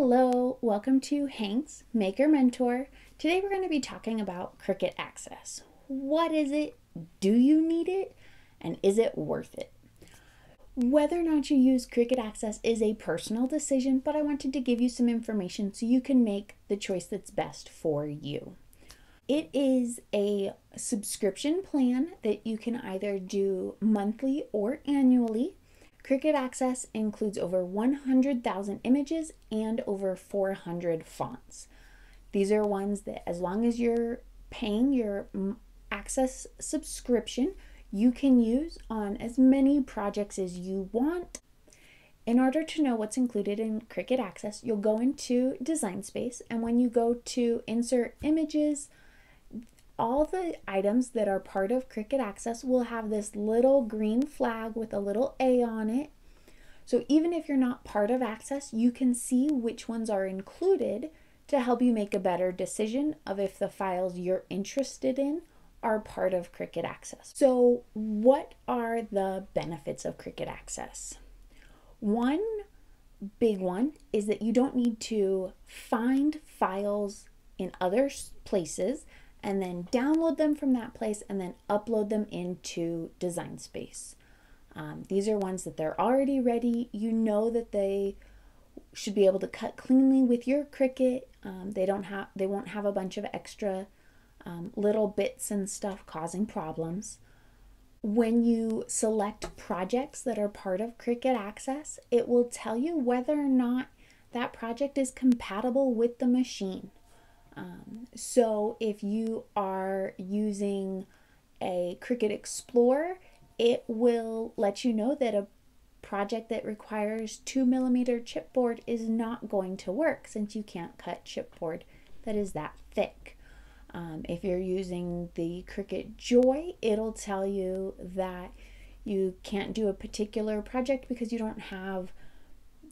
Hello, welcome to Hank's Maker Mentor. Today we're going to be talking about Cricut Access. What is it? Do you need it? And is it worth it? Whether or not you use Cricut Access is a personal decision, but I wanted to give you some information so you can make the choice that's best for you. It is a subscription plan that you can either do monthly or annually. Cricut Access includes over 100,000 images and over 400 fonts. These are ones that, as long as you're paying your Access subscription, you can use on as many projects as you want. In order to know what's included in Cricut Access, you'll go into Design Space, and when you go to Insert Images, all the items that are part of Cricut Access will have this little green flag with a little A on it. So even if you're not part of Access, you can see which ones are included to help you make a better decision of if the files you're interested in are part of Cricut Access. So what are the benefits of Cricut Access? One big one is that you don't need to find files in other places and then download them from that place and then upload them into Design Space. These are ones that they're already ready. You know that they should be able to cut cleanly with your Cricut. They won't have a bunch of extra little bits and stuff causing problems. When you select projects that are part of Cricut Access, it will tell you whether or not that project is compatible with the machine. So if you are using a Cricut Explorer, it will let you know that a project that requires 2mm chipboard is not going to work since you can't cut chipboard that is that thick. If you're using the Cricut Joy, it'll tell you that you can't do a particular project because you don't have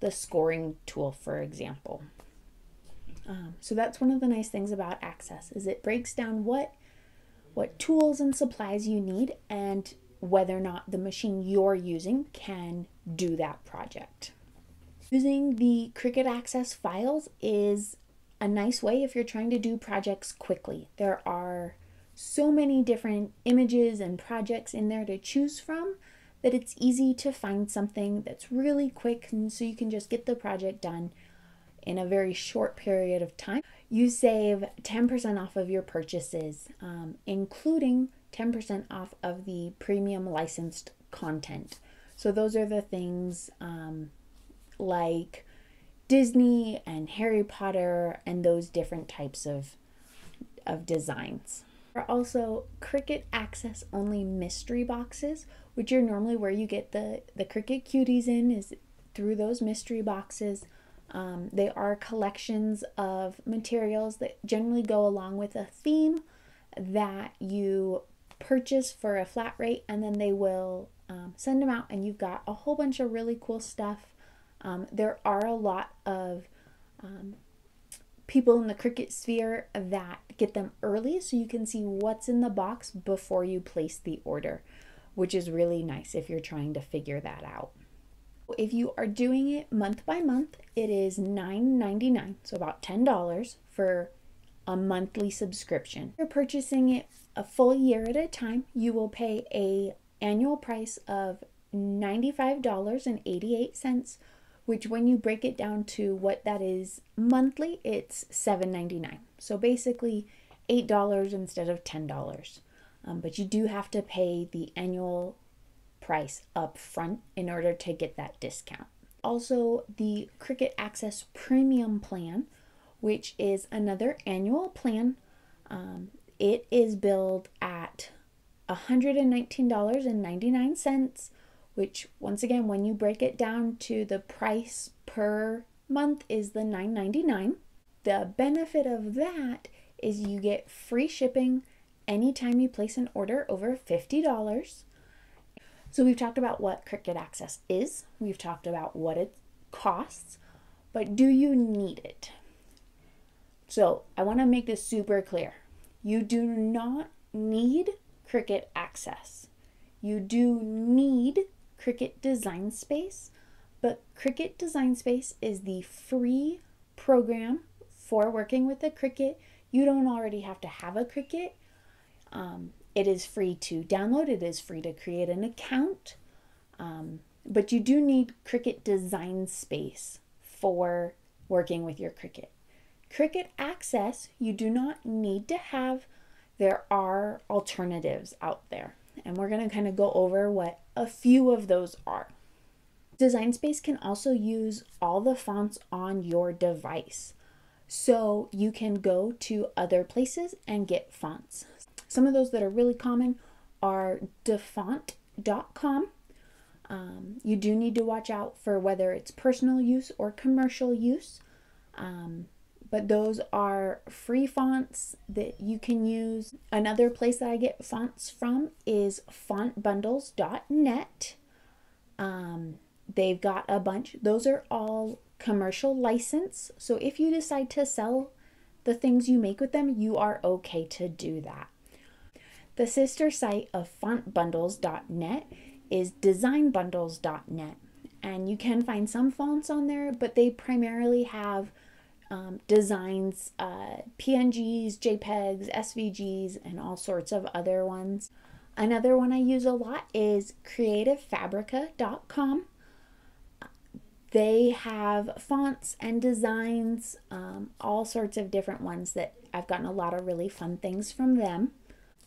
the scoring tool, for example. So that's one of the nice things about Access, is it breaks down what tools and supplies you need and whether or not the machine you're using can do that project. Using the Cricut Access files is a nice way if you're trying to do projects quickly. There are so many different images and projects in there to choose from that it's easy to find something that's really quick, and so you can just get the project done in a very short period of time. You save 10% off of your purchases, including 10% off of the premium licensed content. So those are the things like Disney and Harry Potter and those different types of designs. There are also Cricut Access only mystery boxes, which are normally where you get the Cricut Cuties in, is through those mystery boxes. They are collections of materials that generally go along with a theme that you purchase for a flat rate, and then they will send them out and you've got a whole bunch of really cool stuff. There are a lot of people in the Cricut sphere that get them early so you can see what's in the box before you place the order, which is really nice if you're trying to figure that out. If you are doing it month by month, it is $9.99, so about $10 for a monthly subscription. If you're purchasing it a full year at a time, you will pay an annual price of $95.88, which when you break it down to what that is monthly, it's $7.99. So basically $8 instead of $10. But you do have to pay the annual price up front in order to get that discount. Also, the Cricut Access Premium plan, which is another annual plan, it is billed at $119.99, which once again, when you break it down to the price per month, is the $9.99. The benefit of that is you get free shipping anytime you place an order over $50. So we've talked about what Cricut Access is, we've talked about what it costs, but do you need it? So I want to make this super clear. You do not need Cricut Access. You do need Cricut Design Space, but Cricut Design Space is the free program for working with the Cricut. You don't already have to have a Cricut. It is free to download. It is free to create an account. But you do need Cricut Design Space for working with your Cricut. Cricut Access, you do not need to have. There are alternatives out there, and we're going to kind of go over what a few of those are. Design Space can also use all the fonts on your device, so you can go to other places and get fonts. Some of those that are really common are Dafont.com. You do need to watch out for whether it's personal use or commercial use, but those are free fonts that you can use. Another place that I get fonts from is fontbundles.net. They've got a bunch. Those are all commercial license, so if you decide to sell the things you make with them, you are okay to do that. The sister site of fontbundles.net is designbundles.net, and you can find some fonts on there, but they primarily have designs, PNGs, JPEGs, SVGs, and all sorts of other ones. Another one I use a lot is creativefabrica.com. They have fonts and designs, all sorts of different ones that I've gotten a lot of really fun things from them.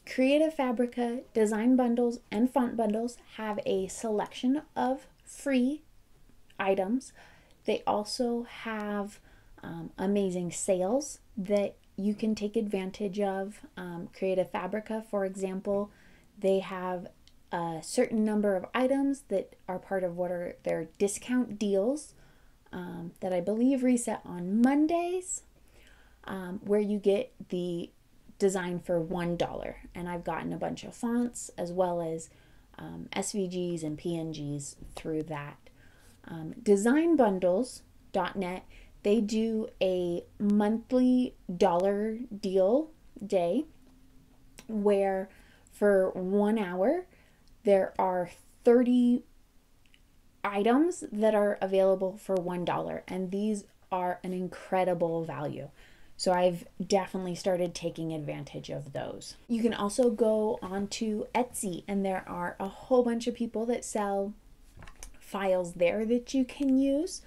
Creative Fabrica, Design Bundles, and Font Bundles have a selection of free items. They also have amazing sales that you can take advantage of. Creative Fabrica, for example, they have a certain number of items that are part of what are their discount deals that I believe reset on Mondays, where you get the design for $1. And I've gotten a bunch of fonts as well as SVGs and PNGs through that. Designbundles.net, they do a monthly dollar deal day where for 1 hour there are 30 items that are available for $1, and these are an incredible value. So I've definitely started taking advantage of those. You can also go onto Etsy, and there are a whole bunch of people that sell files there that you can use.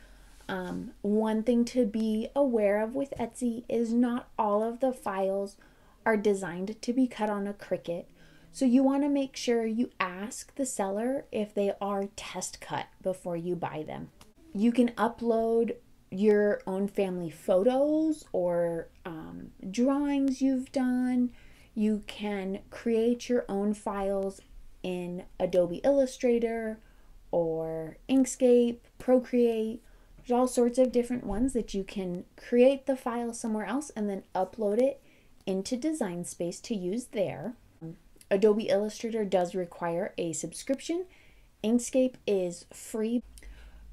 One thing to be aware of with Etsy is not all of the files are designed to be cut on a Cricut. So you want to make sure you ask the seller if they are test cut before you buy them. You can upload your own family photos or drawings you've done. You can create your own files in Adobe Illustrator or Inkscape, Procreate. There's all sorts of different ones that you can create the file somewhere else and then upload it into Design Space to use there. Adobe Illustrator does require a subscription. Inkscape is free.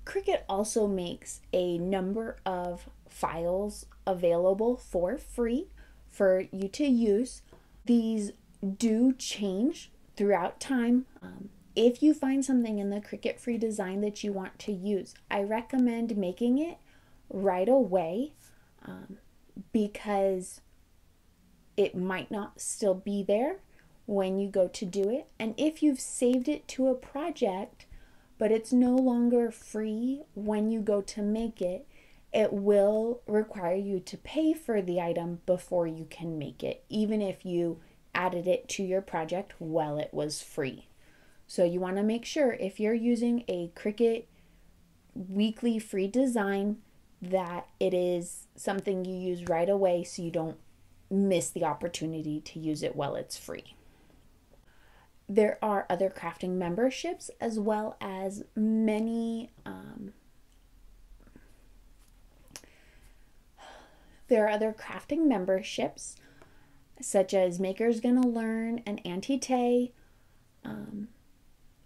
Cricut also makes a number of files available for free for you to use. These do change throughout time. If you find something in the Cricut free design that you want to use, I recommend making it right away because it might not still be there when you go to do it. And if you've saved it to a project, but it's no longer free when you go to make it, it will require you to pay for the item before you can make it, even if you added it to your project while it was free. So you want to make sure if you're using a Cricut weekly free design that it is something you use right away so you don't miss the opportunity to use it while it's free. There are other crafting memberships as well as many there are other crafting memberships such as Maker's Gonna Learn and Auntie Tay,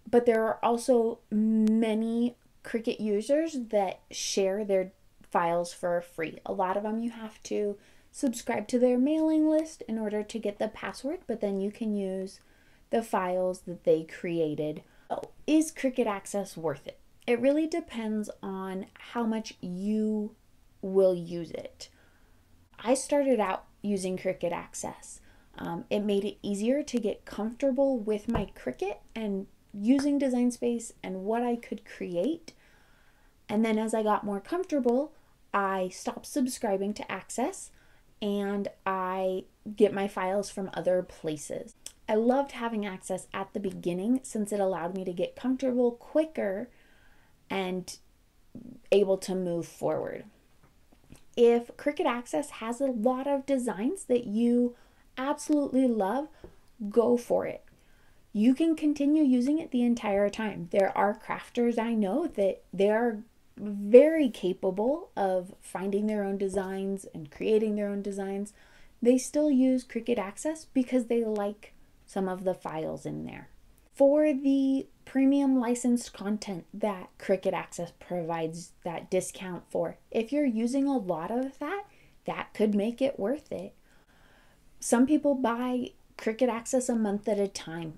but there are also many Cricut users that share their files for free. A lot of them you have to subscribe to their mailing list in order to get the password, but then you can use the files that they created. Is Cricut Access worth it? It really depends on how much you will use it. I started out using Cricut Access. It made it easier to get comfortable with my Cricut and using Design Space and what I could create. And then as I got more comfortable, I stopped subscribing to Access and I get my files from other places. I loved having Access at the beginning since it allowed me to get comfortable quicker and able to move forward. If Cricut Access has a lot of designs that you absolutely love, go for it. You can continue using it the entire time. There are crafters I know that they are very capable of finding their own designs and creating their own designs. They still use Cricut Access because they like some of the files in there. For the premium licensed content that Cricut Access provides that discount for, if you're using a lot of that, that could make it worth it. Some people buy Cricut Access a month at a time.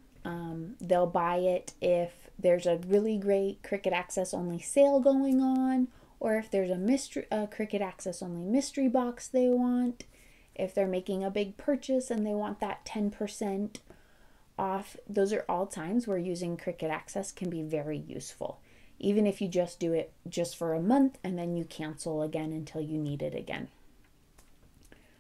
They'll buy it if there's a really great Cricut Access only sale going on, or if there's a Cricut Access only mystery box they want, if they're making a big purchase and they want that 10% off. Those are all times where using Cricut Access can be very useful, even if you just do it just for a month and then you cancel again until you need it again.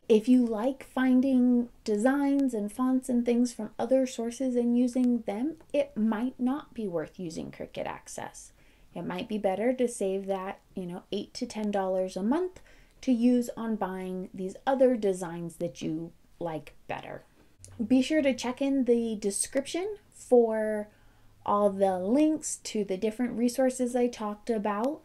If you like finding designs and fonts and things from other sources and using them, it might not be worth using Cricut Access. It might be better to save that, $8 to $10 a month to use on buying these other designs that you like better. Be sure to check in the description for all the links to the different resources I talked about,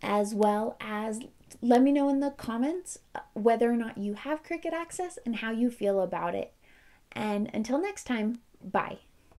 as well as let me know in the comments whether or not you have Cricut Access and how you feel about it. And until next time, bye.